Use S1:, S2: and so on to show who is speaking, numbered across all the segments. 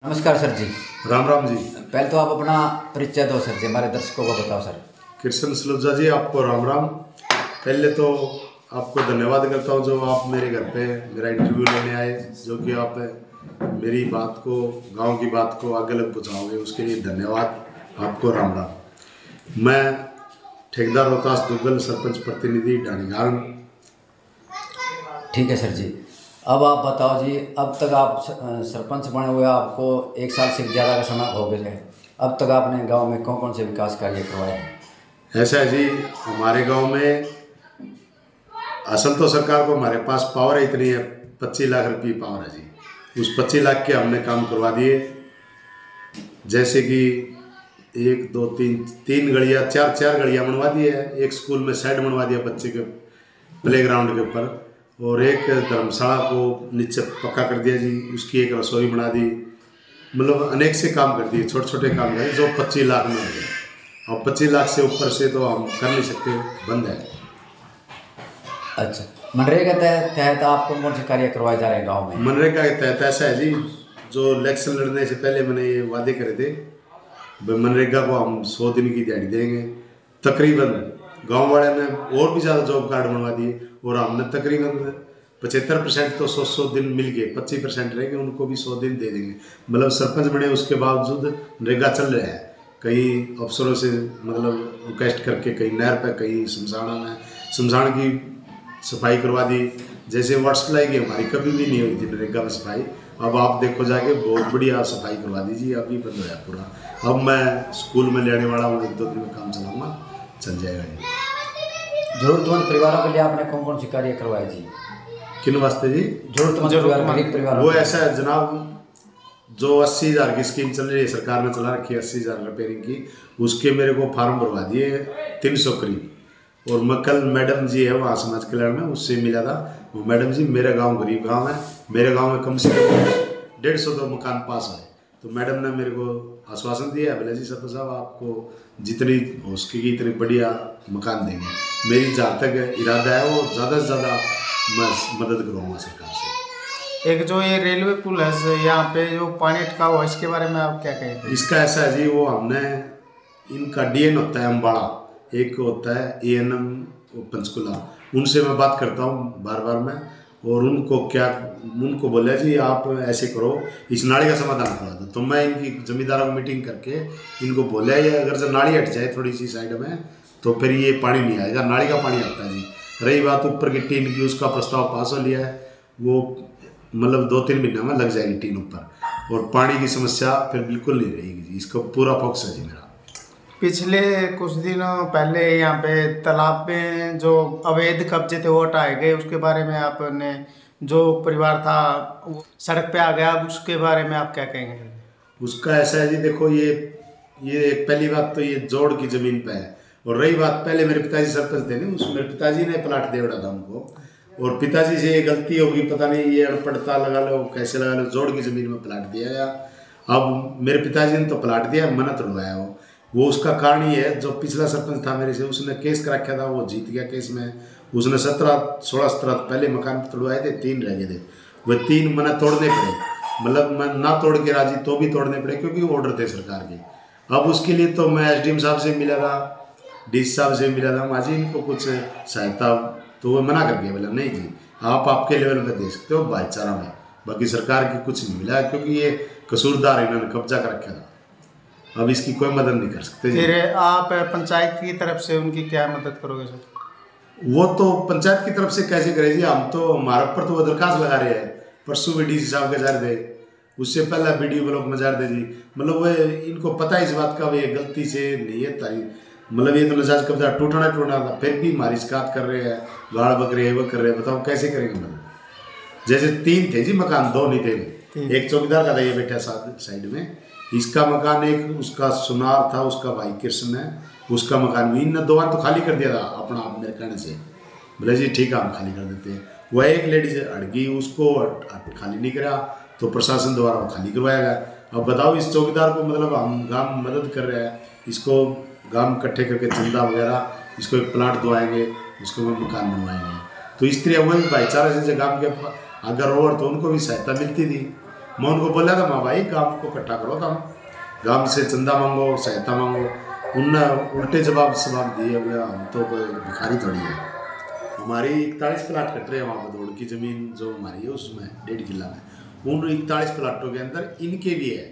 S1: नमस्कार सर जी।
S2: राम राम जी।
S1: पहले तो आप अपना परिचय दो सर जी, हमारे दर्शकों को बताओ सर।
S2: कृष्ण सलूजा जी, आपको राम राम। पहले तो आपको धन्यवाद करता हूँ जो आप मेरे घर पे मेरा इंटरव्यू लेने आए, जो कि आप मेरी बात को, गांव की बात को आगे लग पहुँचाओगे, उसके लिए धन्यवाद आपको। राम राम। मैं ठेकेदार रोहतास दुग्गल, सरपंच प्रतिनिधि ढाणीगांव।
S1: ठीक है सर जी। अब आप बताओ जी, अब तक आप सरपंच बने हुए आपको 1 साल से ज़्यादा का समय हो गया है। अब तक आपने गांव में कौन कौन से विकास कार्य करवाए हैं?
S2: ऐसा है जी, हमारे गांव में असल तो सरकार को हमारे पास पावर इतनी है, 25 लाख रुपये पावर है जी। उस 25 लाख के हमने काम करवा दिए, जैसे कि 1 2 3 3 गलियाँ, चार गलियाँ बनवा दी है। एक स्कूल में साइड बनवा दिया बच्चे के प्लेग्राउंड के ऊपर, और एक धर्मशाला को नीचे पक्का कर दिया जी। उसकी एक रसोई बना दी। मतलब अनेक से काम कर दिए, छोटे छोटे काम करे जो 25 लाख में हो गए। और 25 लाख से ऊपर से तो हम कर नहीं सकते, बंद है।
S1: अच्छा, मनरेगा के तहत आप कौन कौन से कार्य करवाए जा रहे हैं गाँव में?
S2: मनरेगा के तहत ऐसा है जी, जो इलेक्शन लड़ने से पहले मैंने ये वादे करे थे, मनरेगा को हम 100 दिन की दिहाड़ी देंगे। तकरीबन गांव वाले ने और भी ज़्यादा जॉब कार्ड बनवा दिए, और हमने तकरीबन 75% तो 100 दिन मिल गए, 25% रह गए, उनको भी 100 दिन दे देंगे। मतलब सरपंच बने उसके बावजूद नरेगा चल रहा है। कई अफसरों से मतलब रिक्वेस्ट करके, कहीं नहर पर, कहीं शमशान की सफाई करवा दी। जैसे वर्ष लाएगी हमारी कभी भी नहीं हुई थी नरेगा में सफाई। अब आप देखो जाके, बहुत बढ़िया सफाई करवा दीजिए। अभी बंद होया पूरा। अब मैं स्कूल में लेने वाला हूँ, 1 2 दिन में काम चलाऊँगा, चल जाएगा जी।
S1: जरूरतमंद परिवारों के लिए आपने कौन कौन से कार्य करवाए जी?
S2: किन वास्ते जी?
S1: गरीब परिवार।
S2: वो ऐसा है जनाब, जो 80,000 की स्कीम चल रही है, सरकार ने चला रखी है 80,000 रिपेयरिंग की, उसके मेरे को फार्म भरवा दिए 300 करीब। और मैं कल मैडम जी है वहाँ समाज कल्याण में, उससे मिला था। वो मैडम जी, मेरा गांव गरीब गांव है, मेरे गांव में कम से कम 150 तो मकान पास है। तो मैडम ने मेरे को आश्वासन दिया, बोले जी सरपंच साहब, आपको जितनी हो सकेगी इतनी बढ़िया मकान देंगे। मेरी जहाँ तक इरादा है वो ज़्यादा से ज़्यादा मैं मदद करूँगा सरकार से।
S3: एक जो ये रेलवे पुल है यहाँ पे जो पानी अटका हुआ, इसके बारे में आप क्या कहेंगे?
S2: इसका ऐसा है जी, वो हमने, इनका डीएन होता है अम्बाड़ा, एक होता है एएनएम पंचकुला, उनसे मैं बात करता हूँ बार बार मैं। और उनको बोला जी आप ऐसे करो, इस नाली का समाधान करा दो। तो मैं इनकी जमींदारों को मीटिंग करके इनको बोला, ये अगर जब नाली हट जाए थोड़ी सी साइड में, तो फिर ये पानी नहीं आएगा, नाली का पानी आता है जी। रही बात ऊपर की टीन की, उसका प्रस्ताव पास हो लिया है, वो मतलब 2-3 महीने में लग जाएगी टीन ऊपर, और पानी की समस्या फिर बिल्कुल नहीं रहेगी जी। इसका पूरा फोकस है जी मेरा।
S3: पिछले कुछ दिनों पहले यहाँ पे तालाब में जो अवैध कब्जे थे वो हटाए गए, उसके बारे में आपने, जो परिवार था वो सड़क पे आ गया, उसके बारे में आप क्या कहेंगे?
S2: उसका ऐसा है जी, देखो ये पहली बात तो ये जोड़ की ज़मीन पे है। और रही बात, पहले मेरे पिताजी सरपंच थे ना, उसमें मेरे पिताजी ने प्लाट दे उड़ा था उनको, और पिताजी से ये गलती होगी, पता नहीं ये अनपढ़ता लगा लो कैसे लगा लो, जोड़ की ज़मीन में प्लाट दिया गया। अब मेरे पिताजी ने तो प्लाट दिया, मना तोड़वाया वो उसका कारण ये है, जो पिछला सरपंच था मेरे से, उसने केस कर रखा था, वो जीत गया केस में। उसने 16-17 पहले मकान तोड़वाए थे, 3 रह गए थे, वह 3 मना तोड़ने पड़े। मतलब मैं ना तोड़ के राजी तो भी तोड़ने पड़े, क्योंकि ऑर्डर थे सरकार के। अब उसके लिए तो मैं एसडीएम साहब से मिला था, डीसी साहब से मिला था, माजी इनको कुछ सहायता, तो वो मना कर गया, बोला नहीं जी आप आपके लेवल पे दे सकते हो भाईचारा में, बाकी सरकार की कुछ नहीं मिला, क्योंकि ये कसूरदार इन्होंने कब्जा कर रखा था। अब इसकी कोई मदद नहीं कर सकते।
S3: फिर आप पंचायत की तरफ से उनकी क्या मदद करोगे सर?
S2: वो तो पंचायत की तरफ से कैसे करे जी, हम तो हमारे ऊपर तो वो दरखास्त लगा रहे हैं। परसों भी डीसी साहब के जा रहे थे, उससे पहला बीडीओ ब्लॉक में जा रहे थे जी। मतलब वो इनको पता है इस बात का, ये गलती से नहीं है तारी, मतलब ये तो नजायज कब्जा टूटना था, फिर भी हमारी शिकायत कर रहे हैं, गाड़ बक रहे हैं, वो कर रहे हैं। बताओ कैसे करेंगे? मतलब जैसे 3 थे जी मकान, 2 नहीं थे। एक चौकीदार का था, ये बैठा साइड में, इसका मकान, एक उसका सुनार था, उसका भाई कृष्ण है, उसका मकान भी इन 2 बार तो खाली कर दिया था अपना आप मेरे कहने से। बोले जी ठीक है हम खाली कर देते हैं। वह एक लेडीज अड़ गई, उसको खाली नहीं करा, तो प्रशासन द्वारा वो खाली करवाया गया। अब बताओ इस चौकीदार को, मतलब हम गांव मदद कर रहे हैं, इसको गांव इकट्ठे करके चंदा वगैरह, इसको एक प्लाट दवाएंगे, उसको मकान बनवाएंगे। तो इस तरह वही भाईचारा से गांव के अगर और तो उनको भी सहायता मिलती थी। मैं उनको बोला था, माँ भाई गांव को इकट्ठा करो, तुम गांव से चंदा मांगो, सहायता मांगो। उनने उल्टे जवाब दिए, भैया हम तो कोई भिखारी थोड़ी है। हमारी 41 प्लाट कट रहे हैं वहाँ बदौड़ की ज़मीन जो हमारी है, उसमें 1.5 किला में। उन 41 प्लाटों के अंदर इनके भी है,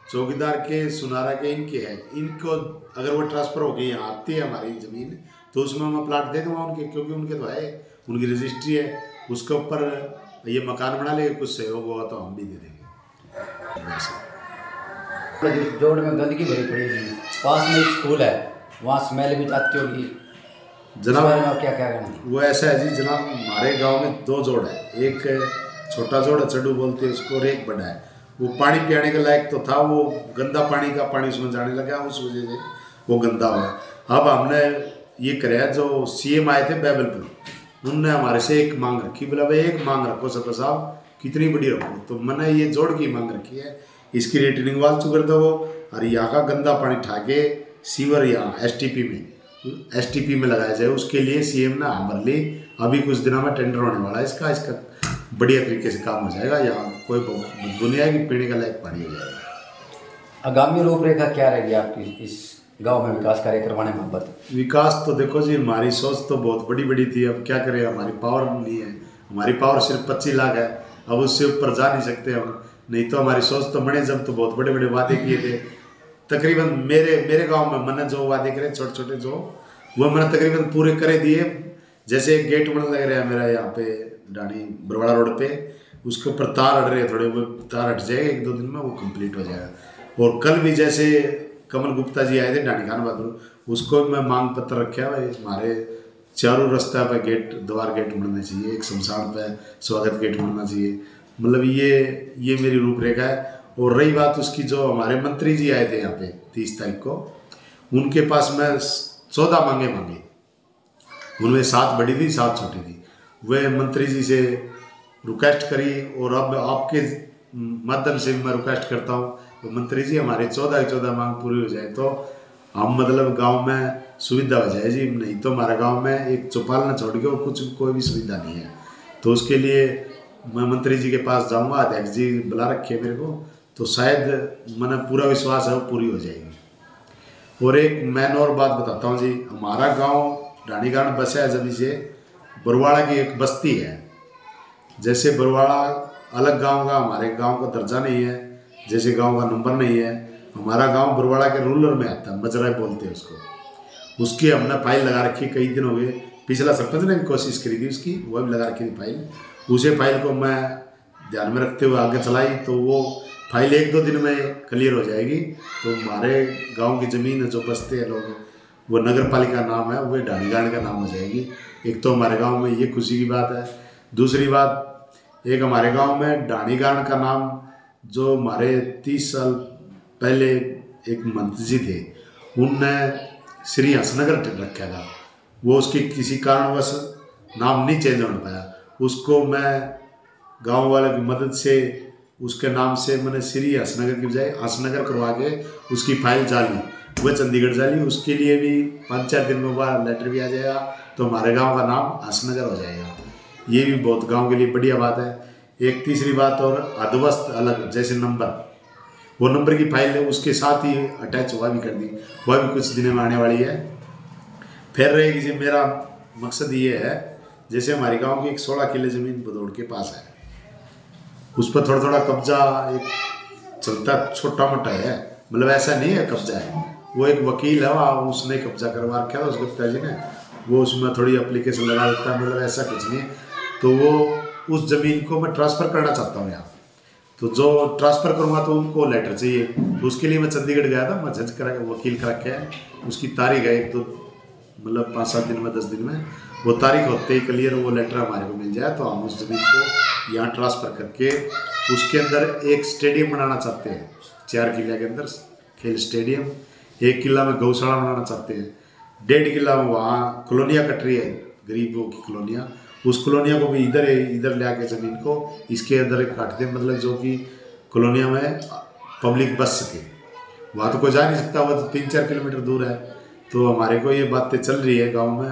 S2: चौकीदार के, सुनारा के, इनके है। इनको अगर वो ट्रांसफ़र हो गई यहाँ आती है हमारी ज़मीन, तो उसमें मैं प्लाट दे दूँगा उनके, क्योंकि उनके तो है, उनकी रजिस्ट्री है। उसके ऊपर ये मकान बना ले, कुछ सहयोग होगा तो हम भी दे देंगे।
S1: जोड़ में गंदगी भरी पड़ी है, पास में स्कूल है, वहाँ स्मेल भी आती होगी
S2: जनाब।
S1: क्या क्या करना?
S2: वो ऐसा है जी जनाब, हमारे गांव में 2 जोड़ है, एक छोटा जोड़ है, चड्डू बोलते हैं उसको, और एक बड़ा है। वो पानी पियाने के लायक तो था, वो गंदा पानी का पानी उसमें जाने लगा, उस वजह से वो गंदा हुआ। अब हमने ये कराया, जो सीएम आए थे बैबलपुर, उनने हमारे से एक मांग रखी, बोला भाई एक मांग रखो सरपंच साहब, कितनी बड़ी रखो। तो मैंने ये जोड़ की मांग रखी है, इसकी रेटिंग वाल चुकर दो, और यहाँ का गंदा पानी ठाके सीवर यहाँ एसटीपी में लगाया जाए। उसके लिए सीएम ने हाँ भर ली, अभी कुछ दिनों में टेंडर होने वाला है इसका बढ़िया तरीके से काम हो जाएगा। यहाँ कोई बदबू नहीं आएगी, पीने का लायक पानी हो जाएगा।
S1: आगामी रूपरेखा क्या रहेगी आपकी इस गांव में विकास कार्य करवाने में?
S2: विकास तो देखो जी, हमारी सोच तो बहुत बड़ी बड़ी थी, अब क्या करें, हमारी पावर नहीं है, हमारी पावर सिर्फ 25 लाख है, अब उससे ऊपर जा नहीं सकते हम। नहीं तो हमारी सोच तो बने जब तो बहुत बड़े बड़े वादे किए थे। तकरीबन मेरे गांव में मैंने जो वादे करे छोटे छोटे जो, वो मैंने तकरीबन पूरे करे दिए। जैसे एक गेट बनने लग रहा है मेरा यहाँ पे डाणी बरवाड़ा रोड पे, उसके ऊपर तार हट रहे हैं थोड़े, वो तार हट जाएगा 1-2 दिन में, वो कंप्लीट हो जाएगा। और कल भी जैसे कमल गुप्ता जी आए थे डाणी खान बहादुर, उसको मैं मांग पत्र रखा है, हमारे चारों रास्ता पे गेट, द्वार गेट बनने चाहिए, एक शमशान पे स्वागत गेट बनना चाहिए। मतलब ये मेरी रूपरेखा है। और रही बात उसकी, जो हमारे मंत्री जी आए थे यहाँ पे 30 तारीख को, उनके पास मैं 14 मांगे, उनमें 7 बड़ी थी 7 छोटी थी। वे मंत्री जी से रिक्वेस्ट करी, और अब आपके माध्यम से मैं रिक्वेस्ट करता हूँ तो मंत्री जी हमारे 14 मांग पूरी हो जाए तो हम मतलब गांव में सुविधा हो जाए जी। नहीं तो हमारे गांव में एक चौपाल न छोड़ के और कोई भी सुविधा नहीं है। तो उसके लिए मैं मंत्री जी के पास जाऊंगा, अध्यक्ष जी बुला रखे मेरे को, तो शायद मैंने पूरा विश्वास है वो पूरी हो जाएगी। और एक मैं और बात बताता हूँ जी, हमारा गांव ढाणीगान बसा है जब से बरवाड़ा की एक बस्ती है। जैसे बरवाड़ा अलग गांव का हमारे गांव का दर्जा नहीं है, जैसे गांव का नंबर नहीं है, हमारा गांव बरवाड़ा के रूरल में आता है, मजरा बोलते हैं उसको। उसकी हमने फाइल लगा रखी, कई दिन हो गए, पिछला सरपंच ने भी कोशिश करी थी उसकी, वह भी लगा रखी थी फाइल। उसे फाइल को मैं ध्यान में रखते हुए आगे चलाई, तो वो फाइल 1-2 दिन में क्लियर हो जाएगी। तो हमारे गांव की ज़मीन जो बसते हैं लोग, वो नगर पालिका नाम है, वो ढाणीगान का नाम हो जाएगी। एक तो हमारे गांव में ये खुशी की बात है। दूसरी बात, एक हमारे गांव में ढाणीगान का नाम, जो हमारे 30 साल पहले एक मंत्री जी थे, उनने श्री हंसनगर रखा था, वो उसकी किसी कारणवश नाम नहीं चेंज हो पाया। उसको मैं गांव वालों की मदद से उसके नाम से मैंने श्री हंसनगर की बजाय हंसनगर करवा के उसकी फाइल डाली, वह चंडीगढ़ डाली। उसके लिए भी 5-4 दिन में वह लेटर भी आ जाएगा, तो हमारे गांव का नाम हंसनगर हो जाएगा। ये भी बहुत गांव के लिए बढ़िया बात है। एक तीसरी बात, और अधवस्त अलग जैसे नंबर, वो नंबर की फाइल है उसके साथ ही अटैच हुआ भी कर दी, वह भी कुछ दिनों में आने वाली है। फिर रहेगी जी, मेरा मकसद ये है, जैसे हमारे गांव की एक 16 किले ज़मीन बदौड़ के पास है, उस पर थोड़ा थोड़ा कब्जा एक चलता, छोटा मोटा है, मतलब ऐसा नहीं है कब्जा है। वो एक वकील है वहाँ, उसने कब्जा करवा रखा था उसके पिताजी ने, वो उसमें थोड़ी एप्लीकेशन लगा देता है, मतलब ऐसा कुछ नहीं। तो वो उस ज़मीन को मैं ट्रांसफ़र करना चाहता हूँ यहाँ, तो जो ट्रांसफ़र करूँगा तो उनको लेटर चाहिए। तो उसके लिए मैं चंडीगढ़ गया था, मैं जज करा वकील करा के है, उसकी तारीख है एक तो मतलब 5-7 दिन में 10 दिन में वो तारीख होते ही क्लियर वो लेटर हमारे को मिल जाए, तो हम उस ज़मीन को यहाँ ट्रांसफ़र करके उसके अंदर एक स्टेडियम बनाना चाहते हैं। 4 किले के अंदर खेल स्टेडियम, 1 किला में गौशाला बनाना चाहते हैं, 1.5 किला में वहाँ कॉलोनियाँ कट रही है, गरीबों की कॉलोनियाँ, उस कॉलोनिया को भी इधर ले आके ज़मीन को इसके अंदर काटते हैं, मतलब जो कि कॉलोनिया में पब्लिक बस सके। वहाँ तो कोई जा नहीं सकता, वह तो 3-4 किलोमीटर दूर है। तो हमारे को ये बातें चल रही है गांव में,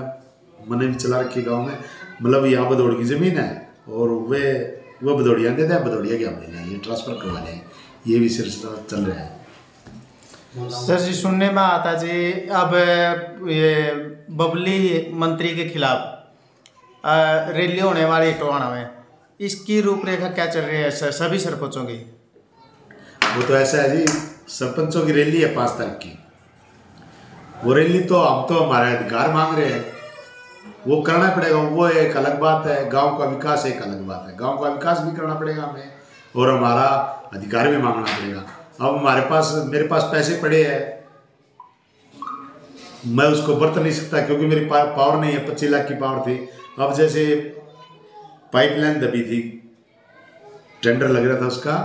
S2: मैंने भी चला रखी गांव में, मतलब यहाँ बदौड़ की ज़मीन है और वे वो भदौड़िया दे दें, भदौड़िया के हम ले लें, ये ट्रांसफ़र करवा लें, ये भी सिलसिला चल रहा है।
S3: सर जी सुनने में आता जी अब ये बबली मंत्री के खिलाफ रैली होने वाली टोहाना में, इसकी रूपरेखा क्या चल रही है सर सभी सरपंचों की?
S2: वो तो ऐसा है जी, सरपंचों की रैली है 5 तारीख की। वो रैली तो हम तो हमारे अधिकार मांग रहे हैं, वो करना पड़ेगा, वो एक अलग बात है। गांव का विकास एक अलग बात है, गांव का विकास भी करना पड़ेगा हमें और हमारा अधिकार भी मांगना पड़ेगा। अब मेरे पास पैसे पड़े हैं, मैं उसको बरत नहीं सकता क्योंकि मेरी पावर नहीं है। 25 लाख की पावर थी। अब जैसे पाइपलाइन दबी थी, टेंडर लग रहा था उसका,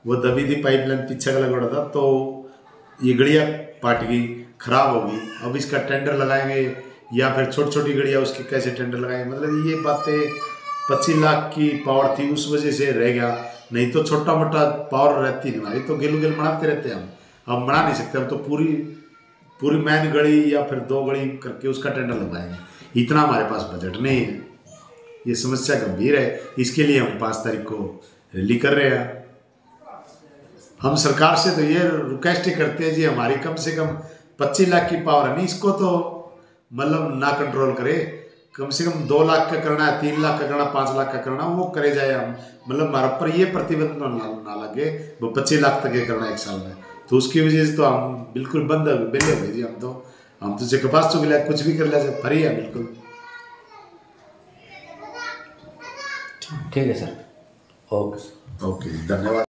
S2: वो दबी थी पाइपलाइन, पीछे का लग रहा था, तो ये गड़िया पाट गई, खराब हो गई। अब इसका टेंडर लगाएंगे या फिर छोटी छोटी गड़िया उसकी कैसे टेंडर लगाएंगे, मतलब ये बातें 25 लाख की पावर थी उस वजह से रह गया, नहीं तो छोटा मोटा पावर रहती नहीं हमारी, तो गेलू गेल बनाते रहते हम। अब बना नहीं सकते, हम तो पूरी मैन गड़ी या फिर 2 गड़ी करके उसका टेंडर लगवाएंगे, इतना हमारे पास बजट नहीं है। ये समस्या गंभीर है, इसके लिए हम 5 तारीख को रैली कर रहे हैं। हम सरकार से तो ये रिक्वेस्ट करते हैं जी, हमारी कम से कम 25 लाख की पावर है नहीं, इसको तो मतलब ना कंट्रोल करे, कम से कम 2 लाख का करना है, 3 लाख का करना, 5 लाख का करना, वो करे जाए। हम मतलब हमारे पर ये प्रतिबंध ना लगे वो 25 लाख तक के करना 1 साल में, तो उसकी वजह से तो हम बिल्कुल बंद बेले हो गए जी। हम तो जे कपास चुग लिया, कुछ भी कर लिया, फरी है बिल्कुल।
S1: ठीक है सर, ओके
S2: ओके, धन्यवाद।